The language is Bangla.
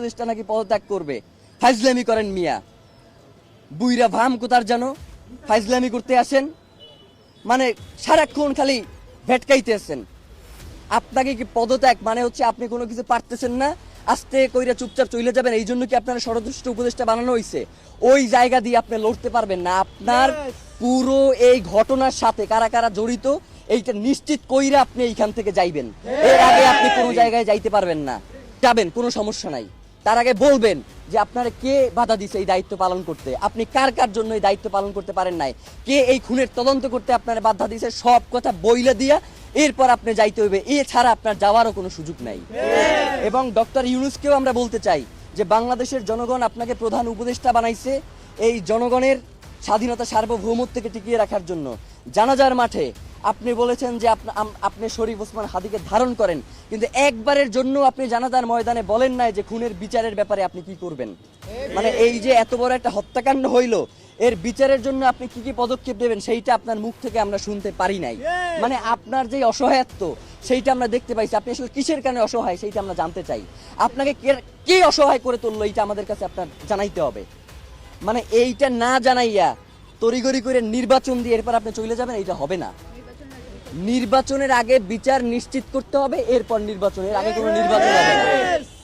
উপদেষ্টা নাকি পদত্যাগ করবে। ফাইজলামি করেন মিয়া, বুইরা ভাম কোতার জানো, ফাইজলামি করতে আসেন, মানে সারাক্ষণ খালি ভেটকাইতে আছেন। আপনাকে কি পদত্যাগ মানে হচ্ছে আপনি কোনো কিছু পারতেছেন না, আস্তে কইরা চুপচাপ চলে যাবেন, এই জন্য কি আপনার ষড়যন্ত্র উপদেষ্টা বানানো হয়েছে? ওই জায়গা দিয়ে আপনি লড়তে পারবেন না। আপনার পুরো এই ঘটনার সাথে কারা কারা জড়িত এইটা নিশ্চিত কইরা আপনি এইখান থেকে যাইবেন। এর আগে আপনি কোনো জায়গায় যাইতে পারবেন না। যাবেন, কোনো সমস্যা নাই, তার আগে বলবেন যে আপনার কে বাধা দিছে এই দায়িত্ব পালন করতে, আপনি কার কার জন্য এই দায়িত্ব পালন করতে পারেন নাই, কে এই খুনের তদন্ত করতে আপনার বাধা দিছে, সব কথা বইলে দিয়া এরপর আপনি যাইতে হইবে। এছাড়া আপনার যাওয়ারও কোনো সুযোগ নাই। এবং ডক্টর ইউনূসকেও আমরা বলতে চাই যে বাংলাদেশের জনগণ আপনাকে প্রধান উপদেষ্টা বানাইছে এই জনগণের স্বাধীনতা সার্বভৌমত্বকে টিকিয়ে রাখার জন্য। জানাজার মাঠে আপনি বলেছেন যে আপনি শরীফ ওসমান হাদিকে ধারণ করেন, কিন্তু একবারের জন্য আপনি জানাজার ময়দানে বলেন নাই যে খুনের বিচারের ব্যাপারে আপনি কি করবেন। মানে এই যে এত বড় একটা হত্যাকাণ্ড হইল, এর বিচারের জন্য আপনি কি কি পদক্ষেপ নেবেন সেইটা আপনার মুখ থেকে আমরা শুনতে পারি নাই। মানে আপনার যে অসহায়ত্ব সেইটা আমরা দেখতে পাইছি। আপনি আসলে কিসের কারণে অসহায় সেইটা আমরা জানতে চাই। আপনাকে কে অসহায় করে তুললো এইটা আমাদের কাছে আপনার জানাইতে হবে। মানে এইটা না জানাইয়া তড়িঘড়ি করে নির্বাচন দিয়ে এরপর আপনি চলে যাবেন, এইটা হবে না। নির্বাচনের আগে বিচার নিশ্চিত করতে হবে, এরপর নির্বাচনের আগে কোনো নির্বাচন হবে না।